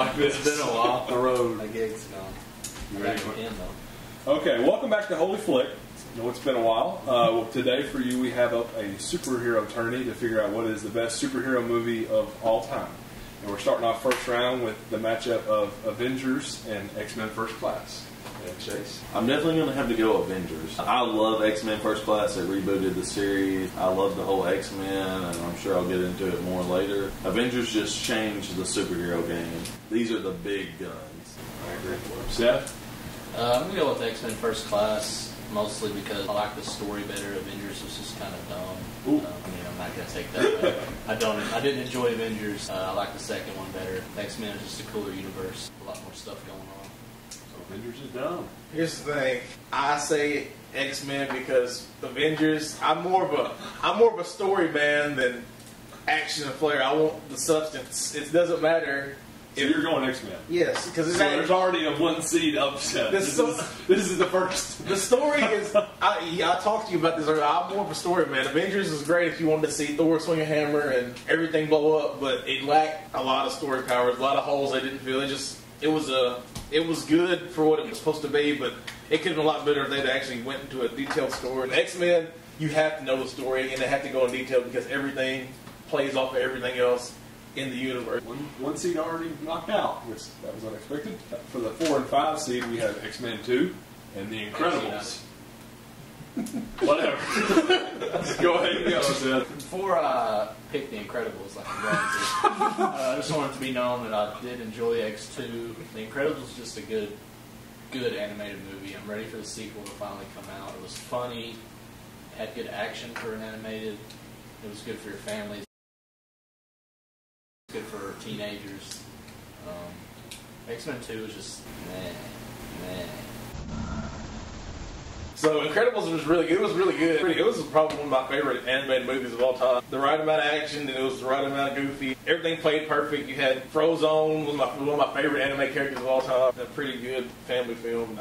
Like this. It's been a while. The road. My gig's gone. You ready? Though. Okay, welcome back to Holy Flick. I know it's been a while. Today for you we have up a superhero tourney to figure out what is the best superhero movie of all time. And we're starting off first round with the matchup of Avengers and X-Men First Class. Yeah, Chase. I'm definitely going to have to go Avengers. I love X-Men First Class. They rebooted the series. I love the whole X-Men, and I'm sure I'll get into it more later. Avengers just changed the superhero game. These are the big guns. I agree. Seth? I'm going to go with X-Men First Class, mostly because I like the story better. Avengers was just kind of dumb. I'm not going to take that back. I didn't enjoy Avengers. I like the second one better. X-Men is just a cooler universe. A lot more stuff going on. Avengers is dumb. Here's the thing. I say X-Men because Avengers. I'm more of a story man than action and flair. I want the substance. It doesn't matter. So you're going X-Men. Yes, because there's already a one seed upset. This is the first. The story is. I talked to you about this earlier. I'm more of a story man. Avengers is great if you wanted to see Thor swing a hammer and everything blow up, but it lacked a lot of story powers, a lot of holes they didn't fill. It was good for what it was supposed to be, but it could have been a lot better if they'd actually went into a detailed story. X-Men, you have to know the story, and they have to go in detail because everything plays off of everything else in the universe. One seed already knocked out, which that was unexpected. For the 4 and 5 seed, we have X-Men 2 and The Incredibles. Whatever. Go ahead and go, Seth. Before I picked The Incredibles, like I'm going to, I just wanted it to be known that I did enjoy X2. The Incredibles is just a good animated movie. I'm ready for the sequel to finally come out. It was funny, had good action for an animated. It was good for your families. Good for teenagers. X-Men 2 was just meh. So Incredibles was really good. It was really good. It was probably one of my favorite animated movies of all time. The right amount of action, and it was the right amount of goofy. Everything played perfect. You had Frozone, one of my favorite anime characters of all time. A pretty good family film.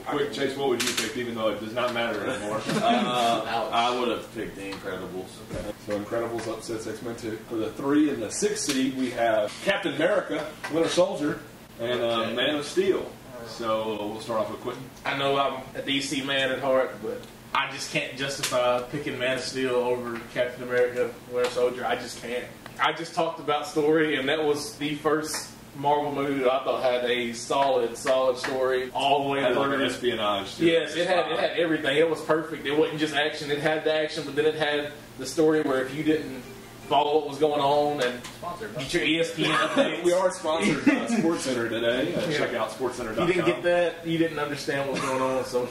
Quick, Chase, what would you pick, even though it does not matter anymore? I would have picked The Incredibles. Okay. So Incredibles upsets X-Men 2. For the 3 and the 6 seed, we have Captain America, Winter Soldier, and Man of Steel. So we'll start off with Quentin. I know I'm a DC man at heart, but I just can't justify picking Man of Steel over Captain America, Winter Soldier. I just can't. I just talked about story, and that was the first Marvel movie that I thought had a solid story all the way through. Had espionage. Too. Yes, it had everything. It was perfect. It wasn't just action. It had the action, but then it had the story where if you didn't follow what was going on and get your ESPN updates. We are sponsored by SportsCenter today. Check out SportsCenter.com. You didn't get that. You didn't understand what was going on. So,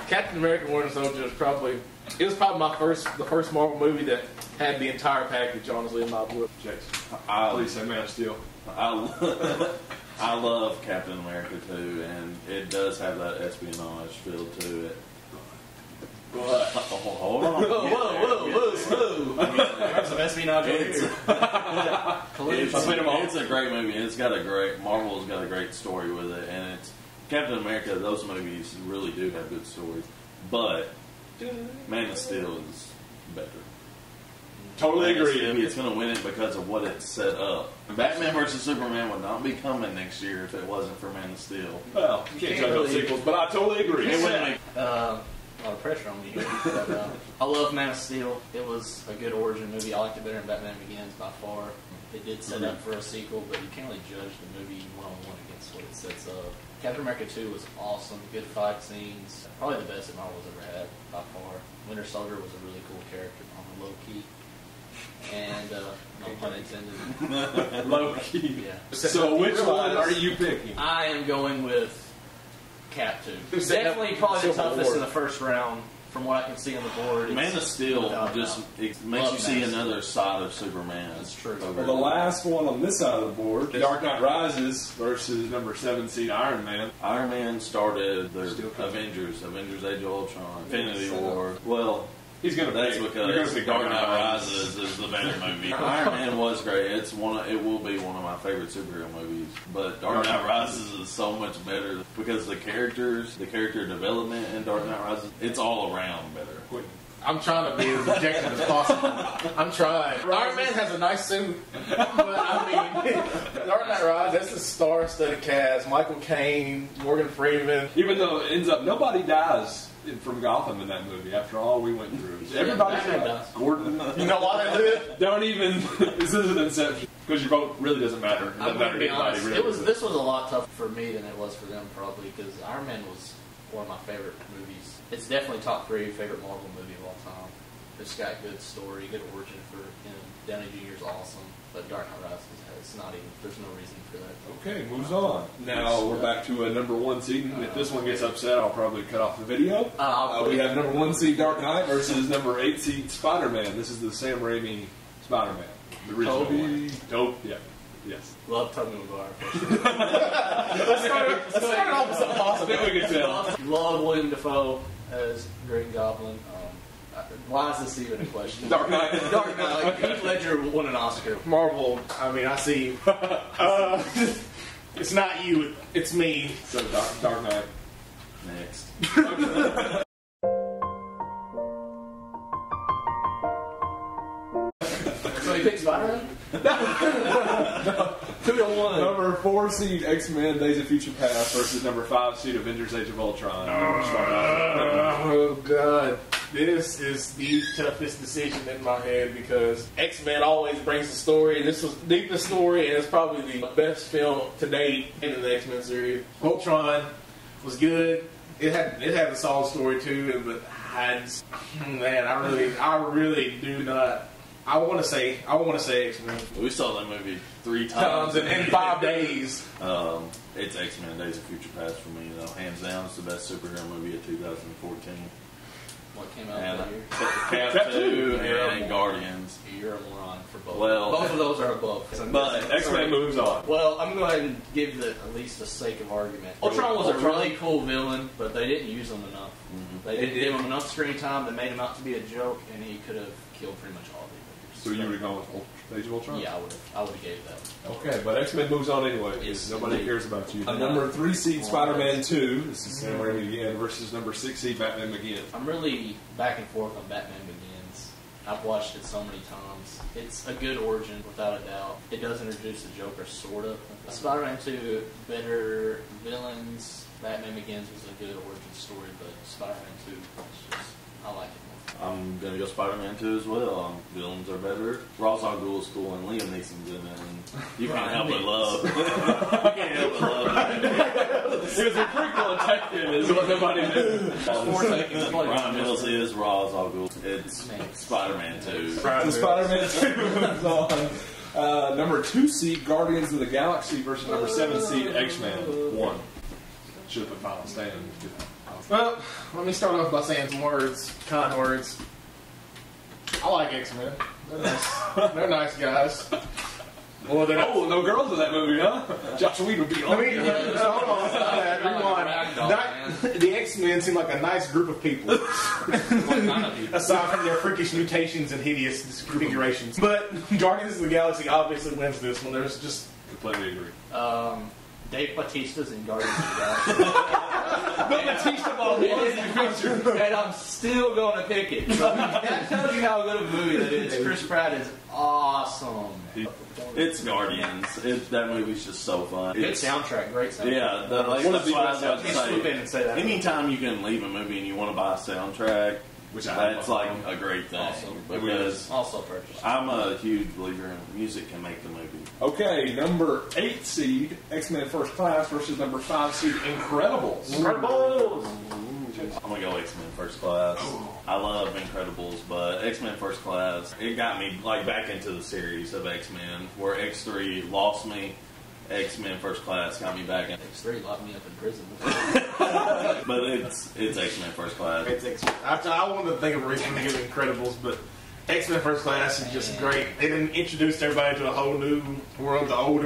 Captain America: Winter Soldier was probably the first Marvel movie that had the entire package. Honestly, in my book. Chase, please say Man of Steel. I love Captain America too, and it does have that espionage feel to it. What? Hold on. Whoa. There's some espionage over here. It's a great movie. Marvel's got a great story with it, and it's Captain America. Those movies really do have good stories, but Man of Steel is better. Totally agree. It's going to win it because of what it set up. Batman vs Superman would not be coming next year if it wasn't for Man of Steel. Well, you can't judge those sequels, but I totally agree. It wouldn't make a lot of pressure on me here. But, I love Man of Steel. It was a good origin movie. I liked it better than Batman Begins by far. It did set up for a sequel, but you can't really judge the movie one-on-one against what it sets up. Captain America 2 was awesome. Good fight scenes. Probably the best that Marvel's ever had by far. Winter Soldier was a really cool character on the low key. And, no pun intended. Low key. Yeah. So which one are you picking? I am going with Cap 2. Definitely probably the toughest in the first round from what I can see on the board. Man of Steel just makes you see another side of Superman. That's true. Well, the last one on this side of the board, Dark Knight Rises versus number 7 seed Iron Man. Iron Man started the Avengers Age of Ultron, Infinity War. Well, he's gonna. That's because Dark Knight Rises is the better movie. Iron Man was great. It will be one of my favorite superhero movies. But Dark Knight Rises is so much better because the character development in Dark Knight Rises, it's all around better. I'm trying to be as objective as possible. I'm trying. Iron Man has a nice suit, but I mean, Dark Knight Rises, that's a star-studded cast. Michael Caine, Morgan Freeman. Even though it ends up nobody dies from Gotham in that movie. After all we went through, everybody dies. Gordon, You know why they live? don't even. This is an Inception because your vote really doesn't matter. It I'm doesn't going matter to to be anybody. honest. Really. This was a lot tougher for me than it was for them, probably, because Iron Man was one of my favorite movies. It's definitely top 3 favorite Marvel movie of all time. It's got good story, good origin for him. Downey Jr. is awesome, but Dark Knight Rises has not even. There's no reason for that. Okay, moves on. Now we're back to a number 1 seed. If this one gets upset, I'll probably cut off the video. We have number 1 seed Dark Knight versus number 8 seed Spider-Man. This is the Sam Raimi Spider-Man, the original one. Dope, yeah. Yes. Love Tobey Maguire. Let's start off with something I awesome. think we can tell. Love William Dafoe as Green Goblin. Why is this even a question? Dark Knight. Dark Knight. Like, Heath Ledger won an Oscar. Marvel, I mean, I see. It's not you, it's me. So Dark Knight. Next. So he picked Spider-Man? 2-1. Number 4 seed X-Men Days of Future Past versus number 5 seed Avengers Age of Ultron. Oh, God. This is the toughest decision in my head because X-Men always brings the story. This was the deepest story, and it's probably the best film to date in the X-Men series. Ultron was good. It had a solid story too, but I really do not. I want to say X-Men. We saw that movie 3 times in 5 days. It's X-Men Days of Future Past for me, though. Hands down, it's the best superhero movie of 2014. What came out And that year? Cap 2 and Guardians. You're a moron for both. Well, both of those are above. But X-Men moves on. Well, I'm going to go ahead and give at least the sake of argument. Ultron was a really cool villain, but they didn't use him enough. Mm-hmm. They didn't give him enough screen time. They made him out to be a joke, and he could have killed pretty much all of the So you would have gone with Age of Ultron? Yeah, I would have gave that. Okay, but X-Men moves on anyway because Yes, nobody indeed. cares about you. Number 3 seed Spider-Man 2. This is Sam Raimi again versus number 6 seed Batman Begins. I'm really back and forth on Batman Begins. I've watched it so many times. It's a good origin, without a doubt. It does introduce the Joker, sort of. Spider-Man 2, better villains. Batman Begins was a good origin story, but Spider-Man 2, I like it more. I'm going to go Spider-Man 2 as well. Villains are better. Ra's al Ghul is cool, and Liam Neeson's in it. And you can't help but love. You can't help but love. It was a prequel and Tekken is what nobody knew. Ryan Mills is Ra's al Ghul. It's Spider-Man 2. So Spider-Man 2 moves on. Number 2 seed Guardians of the Galaxy versus number 7 seed X-Men 1. Should have put Final Stand. Well, let me start off by saying some words, kind words. I like X-Men. They're nice. They're nice guys. Well, they're not. Oh, no girls in that movie, huh? Josh Whedon would be on. I mean, hold on, it's not that. Rewind. The X-Men seem like a nice group of people. Aside from their freakish mutations and hideous disfigurations. But Guardians of the Galaxy obviously wins this one. There's just... Completely agree. Dave Bautista's in Guardians of the Galaxy. Batista ball And I'm still going to pick it. So that tells you how good of a movie that is. Chris Pratt is awesome. It's Guardians. That movie's just so fun. Good soundtrack, great soundtrack. Yeah, One of the that's what I best was about to soundtracks. Swoop in and say that. Anytime you can leave a movie and you want to buy a soundtrack, Which I that's love. like a great thing. Awesome. Because Also purchased. I'm a huge believer in music can make the movie. Okay, number 8 seed X-Men First Class versus number 5 seed Incredibles. Incredibles! I'm gonna go X-Men First Class. I love Incredibles, but X-Men First Class, it got me like back into the series of X-Men, where X3 lost me. X-Men First Class got me back in. X3 locked me up in prison. But it's X-Men First Class. It's X-Men. I wanted to think of a reason to give Incredibles, but X-Men First Class is just great. They didn't introduce everybody to a whole new world, the old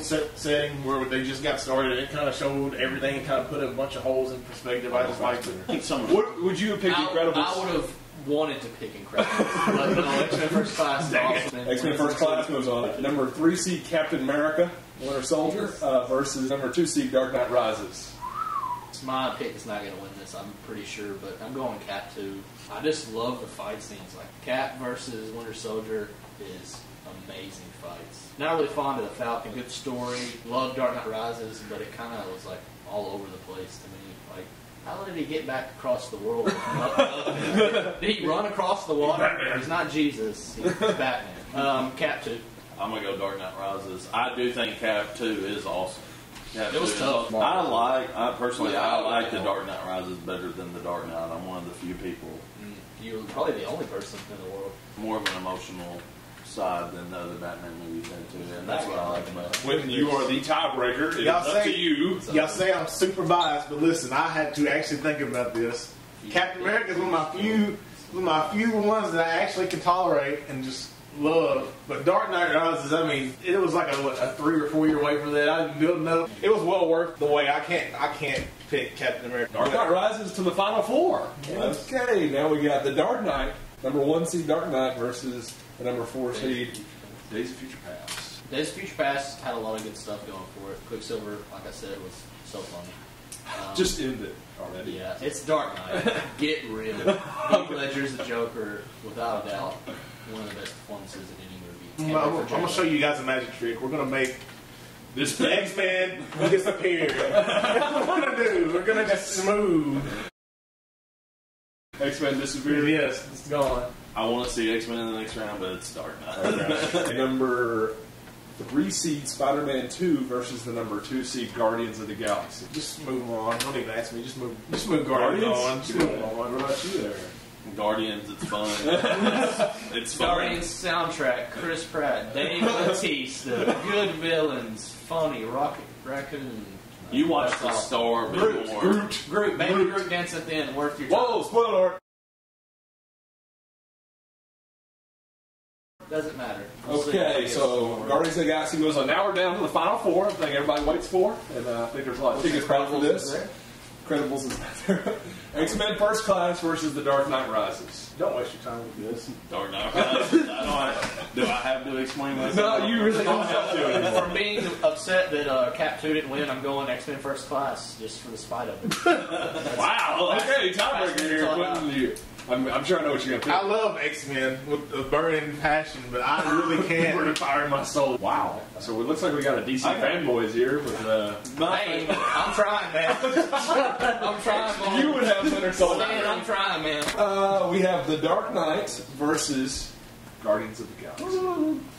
setting where they just got started. It kind of showed everything and kind of put a bunch of holes in perspective. I just liked it. I think some What would you have picked Incredibles? I would have wanted to pick Incredibles. But no, X-Men First Class is awesome. X-Men First Class moves on. Number 3 seed Captain America, Winter Soldier, versus number 2 seed Dark Knight Rises. My pick is not going to win this, I'm pretty sure, but I'm going Cap 2. I just love the fight scenes. Like Cap versus Winter Soldier is amazing fights. Not really fond of the Falcon. Good story. Love Dark Knight Rises, but it kind of was like all over the place to me. Like, how did he get back across the world? Did he run across the water? He's not Jesus. He's Batman. Cap 2. I'm going to go Dark Knight Rises. I do think Cap 2 is awesome. Cap It was 2 tough. I like the Dark Knight Rises better than the Dark Knight. I'm one of the few people. You're probably the only person in the world. More of an emotional side than the other Batman movies had too, and that's what I like about it. When you are the tiebreaker, it's up to you. Y'all say I'm super biased, but listen, I had to actually think about this. Captain America is one of my few ones that I actually can tolerate and just love. But Dark Knight Rises, I mean, it was like a 3 or 4 year wait for that. I've been building up. It was well worth the wait. I can't pick Captain America. Dark Knight rises to the final four. Okay, now we got the Dark Knight, number 1 seed Dark Knight versus the number 4 seed Days of Future Past. Days of Future Past had a lot of good stuff going for it. Quicksilver, like I said, was so funny. Just end it already. Yeah, it's Dark Knight. Get real. Heath Ledger's the Joker, without a doubt, one of the best performances in any movie. I'm going to show you guys a magic trick. We're going to make the X-Men disappear. That's what we're going to do. We're going to just move. X-Men disappeared. Yes, it's gone. I want to see X-Men in the next round, but it's Dark Knight. Number 3 seed Spider-Man 2 versus the number 2 seed Guardians of the Galaxy. Just move on. Don't even ask me. Just move Guardians on. Just move on. What about you there? Guardians, it's fun. It's fun. Guardians soundtrack, Chris Pratt, Dave Bautista, good villains, funny, Rocket Raccoon. You watch the Star before. Groot, baby Groot dance at the end, worth your time. Whoa, spoiler alert. Doesn't matter. Okay, so Guardians of the Galaxy goes on. Now we're down to the final 4. I think everybody waits for. And I think there's a lot of tickets crowd for this. Incredibles is not there. X-Men First Class versus The Dark Knight Rises. Don't waste your time with this. Dark Knight Rises. Do I have to explain myself? No, you really don't have to anymore. From being upset that Cap 2 didn't win, I'm going X-Men First Class, just for the spite of it. Wow, okay, tiebreaker here. Putting you. I'm sure I know what you're going to pick. I love X-Men with a burning passion, but I really can't. Burning fire in my soul. Wow. So it looks like we got a DC fanboys here with Hey, I'm trying, man. I'm trying, man. You would have Winter Soldier. Man, I'm trying, man. We have The Dark Knight versus Guardians of the Galaxy.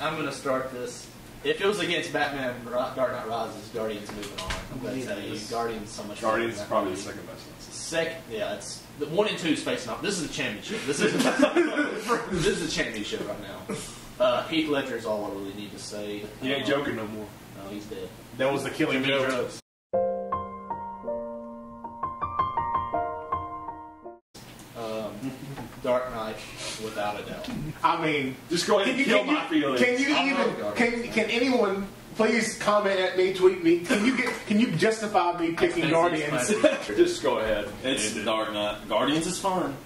I'm going to start this. If it was against Batman, Dark Knight Rises, Guardians moving on. I'm going to tell you, Guardians so much better. Guardians is probably the second best one. Yeah, it's the 1 and 2 is facing off. This is a championship. This is a championship right now. Heath Ledger is all I really need to say. He ain't joking no more. No, he's dead. That was the killing joke. Drugs. Dark Knight, without a doubt. I mean, just go ahead and kill my feelings. Can anyone please comment at me, tweet me? Can you justify me picking Guardians? Just go ahead. It's Dark Knight. Guardians is fun.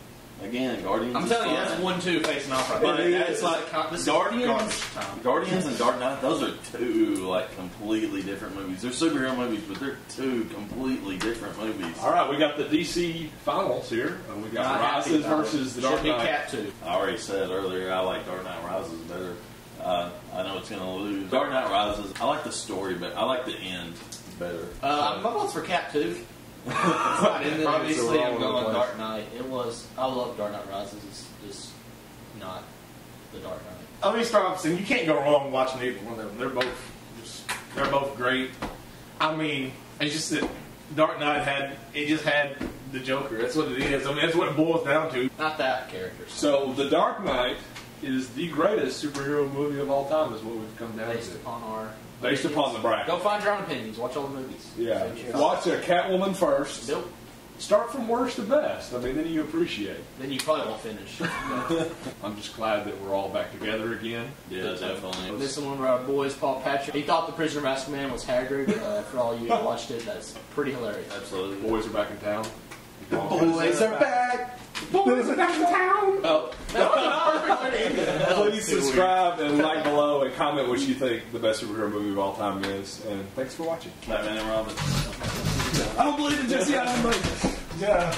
Again, Guardians. I'm telling you, that's 1-2 facing off right now. It's like Guardians and Dark Knight. Those are two completely different movies. They're superhero movies, but they're two completely different movies. All right, we got the DC finals here. We got Rises versus the Dark Knight. Cap 2. I already said earlier I like Dark Knight Rises better. I know it's going to lose. Dark Knight Rises. I like the story, but I like the end better. My vote's for Cap 2. And then obviously I'm going Dark Knight. I love Dark Knight Rises. It's just not the Dark Knight. Let me start off saying you can't go wrong watching either one of them. They're both great. I mean, it's just that Dark Knight had the Joker. That's what it is. I mean, that's what it boils down to. Not that character. So The Dark Knight is the greatest superhero movie of all time, is what we've come down Based to. upon the bracket. Go find your own opinions. Watch all the movies. Yeah. Watch a Catwoman first. Nope. Start from worst to best. I mean, then you appreciate. Then you probably won't finish. I'm just glad that we're all back together again. Yeah, definitely. This is one of our boys, Paul Patrick. He thought the Prisoner Masked Man was Hagrid. For all you who watched it, that's pretty hilarious. Absolutely. Boys are back in town. Boys are back. Boys are back in town. Oh. Please subscribe and like below and comment what you think the best superhero movie of all time is. And thanks for watching. Batman and Robin. I don't believe in Jesse Eisenberg. Yeah.